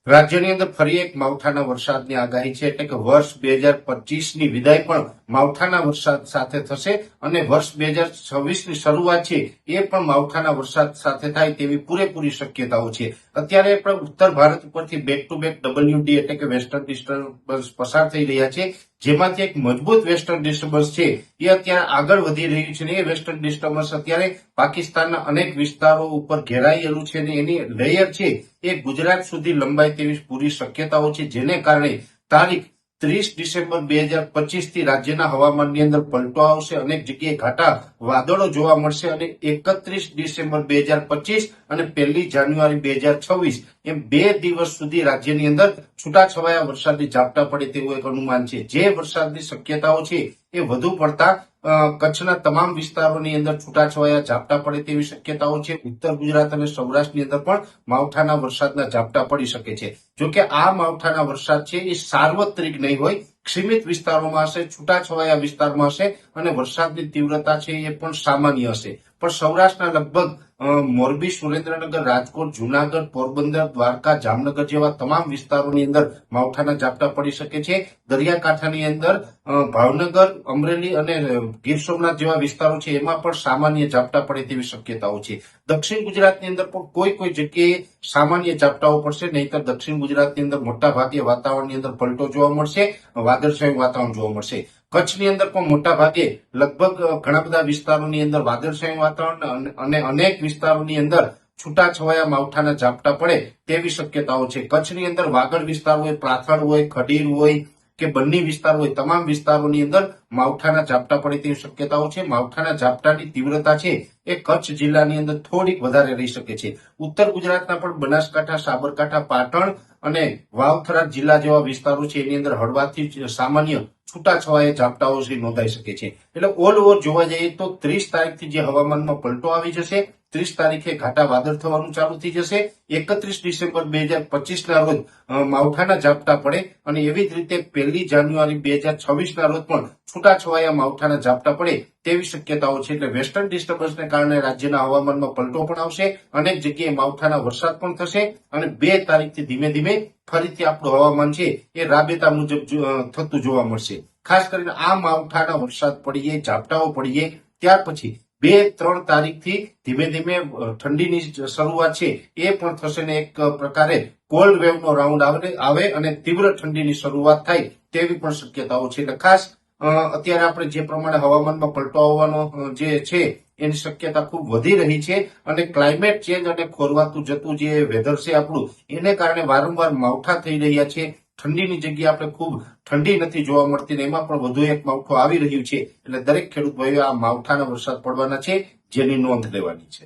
રાજ્યની અંદર ફરી એક માવઠાના વરસાદની આગાહી છે, એટલે કે વર્ષ 2025ની વિદાય પણ માવઠાના વરસાદ સાથે થશે અને વર્ષ 2026ની શરૂઆત છે એ પણ માવઠાના વરસાદ સાથે થાય તેવી પૂરેપૂરી શક્યતાઓ છે। અત્યારે પણ ઉત્તર ભારત ઉપરથી બેક ટુ બેક WD એટલે કે વેસ્ટર્ન ડિસ્ટર્બન્સ પસાર થઈ રહ્યા છે, જેમાંથી એક મજબૂત વેસ્ટર્ન ડિસ્ટર્બન્સ છે એ અત્યારે આગળ વધી રહ્યું છે ને એ વેસ્ટર્ન ડિસ્ટર્બન્સ અત્યારે પાકિસ્તાનના અનેક વિસ્તારો ઉપર ઘેરાયેલું છે અને એની લેયર છે એ ગુજરાત સુધી લંબાય તેવી પૂરી શક્યતાઓ છે, જેને કારણે તારીખ 30 ડિસેમ્બર 2025 થી રાજ્યના હવામાનની અંદર પલટો આવશે, અનેક જગ્યાએ ઘાટા વાદળો જોવા મળશે અને 31 ડિસેમ્બર 2025 અને 1 જાન્યુઆરી 2026 એમ 2 દિવસ સુધી રાજ્યની અંદર છૂટાછવાયા વરસાદની ઝાપટા પડે તેવું એક અનુમાન છે। જે વરસાદની શક્યતાઓ છે એ વધુ પડતા કચ્છના તમામ વિસ્તારોની અંદર છૂટાછવાયા ઝાપટા પડે તેવી શક્યતાઓ છે। ઉત્તર ગુજરાત અને સૌરાષ્ટ્રની અંદર પણ માવઠાના વરસાદના ઝાપટા પડી શકે છે। જોકે આ માવઠાના વરસાદ છે એ સાર્વત્રિક નહીં હોય, સીમિત વિસ્તારોમાં હશે, છૂટાછવાયા વિસ્તારમાં હશે અને વરસાદની તીવ્રતા છે એ પણ સામાન્ય હશે। પણ સૌરાષ્ટ્રના લગભગ મોરબી, સુરેન્દ્રનગર, રાજકોટ, જુનાગઢ, પોરબંદર, દ્વારકા, જામનગર જેવા તમામ વિસ્તારોની અંદર માવઠાના ઝાપટા પડી શકે છે। દરિયાકાંઠાની અંદર ભાવનગર, અમરેલી અને ગીર સોમનાથ જેવા વિસ્તારો છે એમાં પણ સામાન્ય ઝાપટા પડે તેવી શક્યતાઓ છે। દક્ષિણ ગુજરાતની અંદર પણ કોઈ જગ્યાએ સામાન્ય ઝાપટાઓ પડશે, નહીતર દક્ષિણ ગુજરાતની અંદર મોટા ભાગે વાતાવરણની અંદર પલટો જોવા મળશે, વાદળછાયું વાતાવરણ જોવા મળશે। કચ્છની અંદર પણ મોટા ભાગે લગભગ ઘણા બધા વિસ્તારોની અંદર વાદળછાયું વાતાવરણ અને અનેક વિસ્તારોની અંદર છૂટાછવાયા માવઠાના ઝાપટા પડે તેવી શક્યતાઓ છે। કચ્છની અંદર વાગડ વિસ્તાર હોય, પ્રાથળ હોય, ખડીર હોય કે બન્ની વિસ્તાર હોય, તમામ વિસ્તારોની અંદર માવઠાના ઝાપટા પડે તેવી શક્યતાઓ છે। માવઠાના ઝાપટાની તીવ્રતા છે એ કચ્છ જિલ્લાની અંદર થોડીક વધારે રહી શકે છે। ઉત્તર ગુજરાતના પણ બનાસકાંઠા, સાબરકાંઠા, પાટણ અને વાવ-થરાદ જિલ્લા જેવા વિસ્તારો છે એની અંદર હળવાથી સામાન્ય છૂટાછવાયા ઝાપટાઓ નોંધાઈ શકે છે। એટલે ઓલ ઓવર જોવા જઈએ તો 30 તારીખથી જે હવામાનમાં પલટો આવી જશે, 30 તારીખે ઘાટા વાદળ થવાનું ચાલુ થઈ જશે, 31 ડિસેમ્બર 2025 ના રોજ માવઠાના ઝાપટા પડે અને એવી જ રીતે 1 જાન્યુઆરી 2026 ના રોજ પણ છૂટાછવાયા માવઠાના ઝાપટા પડે તેવી શક્યતાઓ છે। એટલે વેસ્ટર્ન ડિસ્ટર્બન્સને કારણે રાજ્યના હવામાનમાં પલટો પણ આવશે, અનેક જગ્યાએ માવઠાના વરસાદ પણ થશે અને 2 તારીખથી ધીમે ધીમે ફરીથી આપણું હવામાન છે એ રાબેતા મુજબ થતું જોવા મળશે। ખાસ કરીને આ માવઠાના વરસાદ પડીએ, ઝાપટાઓ પડીએ ત્યાર પછી 2-3 તારીખથી ધીમે ધીમે ઠંડીની શરૂઆત છે એ પણ થશે ને એક પ્રકારે કોલ્ડ વેવનો રાઉન્ડ આવે અને તીવ્ર ઠંડીની શરૂઆત થાય તેવી પણ શક્યતાઓ છે। એટલે ખાસ અત્યારે આપણે જે પ્રમાણે હવામાનમાં પલટો આવવાનો જે છે એની શક્યતા ખૂબ વધી રહી છે અને ક્લાઇમેટ ચેન્જ અને ખોરવાતું જતું જે વેધર છે આપણું, એને કારણે વારંવાર માવઠા થઈ રહ્યા છે। ઠંડીની જગ્યાએ આપણે ખૂબ ઠંડી નથી જોવા મળતી ને એમાં પણ વધુ એક માવઠું આવી રહ્યું છે। એટલે દરેક ખેડૂત ભાઈઓ આ માવઠાના વરસાદ પડવાના છે જેની નોંધ લેવાની છે।